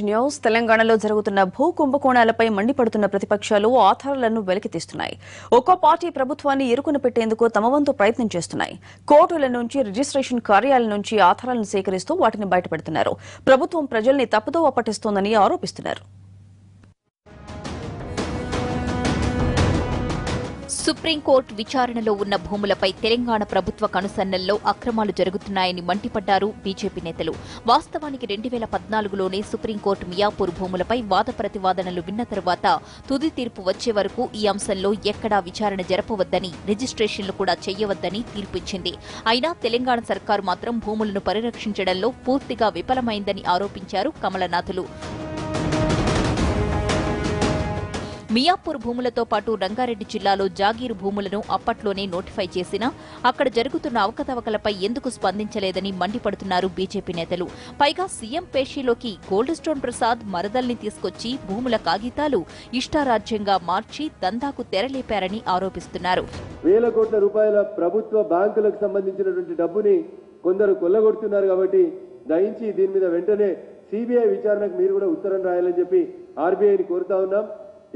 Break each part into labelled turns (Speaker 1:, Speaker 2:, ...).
Speaker 1: News తెలంగాణలో జరుగుతున్న భూ కుంభకోణాలపై మండిపడుతున్న ప్రతిపక్షాలు ఆధారాలను వెలికితీస్తున్నాయి. ఒక్కో పార్టీ ప్రభుత్వాన్ని ఇరుకున పెట్టేందుకు తమ వంతు ప్రయత్నం చేస్తున్నాయి. కోర్టుల నుంచి రిజిస్ట్రేషన్ కార్యాలయాల నుంచి ఆధారాలను సేకరిస్తూ వాటిని బయటపెడుతున్నారు. ప్రభుత్వం ప్రజల్ని తప్పుదోవ పట్టిస్తోందని ఆరోపిస్తున్నారు.
Speaker 2: సుప్రీంకోర్టు విచారణలో ఉన్న భూములపై తెలంగాణ ప్రభుత్వ కనుసన్నల్లో అక్రమాలు జరుగుతున్నాయని మండిపడ్డారు బీజేపీ నేతలు. వాస్తవానికి 2014లోనే సుప్రీంకోర్టు మియాపూర్ భూములపై వాద ప్రతివాదనలు విన్న తర్వాత తుది తీర్పు వచ్చే వరకు ఈ అంశంలో ఎక్కడా విచారణ జరపవద్దని, రిజిస్ట్రేషన్లు కూడా చేయవద్దని తీర్పిచ్చింది. అయినా తెలంగాణ సర్కారు మాత్రం భూములను పరిరక్షించడంలో పూర్తిగా విఫలమైందని ఆరోపించారు కమలనాథులు. మియాపూర్ భూములతో పాటు రంగారెడ్డి జిల్లాలో జాగీరు భూములను అప్పట్లోనే నోటిఫై చేసినా అక్కడ జరుగుతున్న అవకతవకలపై ఎందుకు స్పందించలేదని మండిపడుతున్నారు బీజేపీ నేతలు. పైగా సీఎం పేషీలోకి గోల్డ్ స్టోన్ ప్రసాద్ మరదల్ని తీసుకొచ్చి భూముల కాగితాలు ఇష్టారాజ్యంగా మార్చి దందాకు తెరలేపారని ఆరోపిస్తున్నారు.
Speaker 3: వేల కోట్ల రూపాయల ప్రభుత్వ బ్యాంకులకు సంబంధించినటువంటి డబ్బుని కొందరు కొల్లగొడుతున్నారు. కాబట్టి దయించి దీని మీద వెంటనే సిబిఐ విచారణకు మీరు కూడా ఉత్తరం రాయాలని చెప్పి ఆర్బీఐని కోరుతా ఉన్నాం.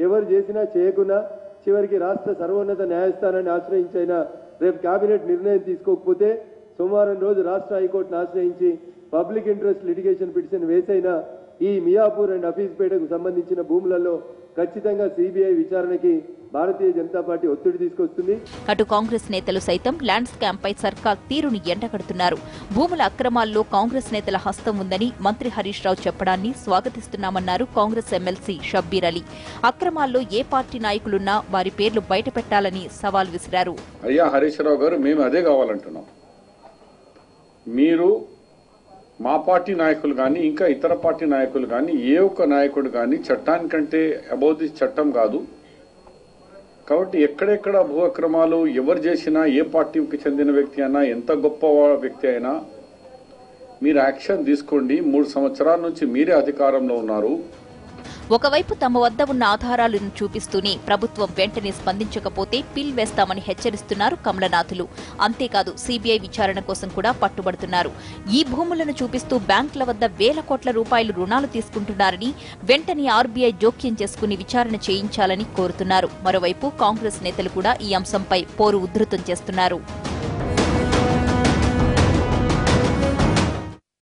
Speaker 3: ఎవరు చేసినా చేయకున్నా చివరికి రాష్ట్ర సర్వోన్నత న్యాయస్థానాన్ని ఆశ్రయించైనా రేపు కేబినెట్ నిర్ణయం తీసుకోకపోతే సోమవారం రోజు రాష్ట్ర హైకోర్టును ఆశ్రయించి పబ్లిక్ ఇంట్రెస్ట్ లిటిగేషన్ పిటిషన్ వేసైనా ఈ మియాపూర్ అండ్ హఫీజ్పేటకు సంబంధించిన భూములలో ఖచ్చితంగా సిబిఐ విచారణకి భారతీయ జనతా పార్టీ ఒత్తిడి తీసుకొస్తుంది.
Speaker 2: అటు కాంగ్రెస్ నేతలు సైతం ల్యాండ్ స్కామ్ పై సర్కార్ తీరుని ఎండగడుతున్నారు. భూముల అక్రమాల్లో కాంగ్రెస్ నేతల హస్తం ఉందని మంత్రి హరీష్ రావు చెప్పడాన్ని స్వాగతిస్తున్నామన్నారు కాంగ్రెస్ ఎమ్మెల్సీ షబ్బీర్ అలీ. అక్రమాల్లో ఏ పార్టీ నాయకులున్నా వారి పేర్లు బయటపెట్టాలని సవాల్ విసిరారు.
Speaker 4: అయ్యా హరీష్ రావు గారు, మేము అదే కావాలంటున్నాం. మీరు మా పార్టీ నాయకులు కానీ ఇంకా ఇతర పార్టీ నాయకులు కానీ ఏ ఒక్క నాయకుడు కానీ చట్టానికంటే అబౌవ్ ది చట్టం కాదు. కాబట్టి ఎక్కడెక్కడ భూ అక్రమాలు ఎవరు చేసినా, ఏ పార్టీకి చెందిన వ్యక్తి అయినా, ఎంత గొప్ప వ్యక్తి అయినా మీరు యాక్షన్ తీసుకోండి. 3 సంవత్సరాల నుంచి మీరే అధికారంలో ఉన్నారు.
Speaker 2: ఒకవైపు తమ వద్ద ఉన్న ఆధారాలను చూపిస్తూనే ప్రభుత్వం వెంటనే స్పందించకపోతే పిల్ వేస్తామని హెచ్చరిస్తున్నారు కమలనాథులు. అంతేకాదు సీబీఐ విచారణ కోసం కూడా పట్టుబడుతున్నారు. ఈ భూములను చూపిస్తూ బ్యాంకుల వద్ద వేల కోట్ల రూపాయలు రుణాలు తీసుకుంటున్నారని, వెంటనే ఆర్బీఐ జోక్యం చేసుకుని విచారణ చేయించాలని కోరుతున్నారు. మరోవైపు కాంగ్రెస్ నేతలు కూడా ఈ అంశంపై పోరు ఉధృతం చేస్తున్నారు.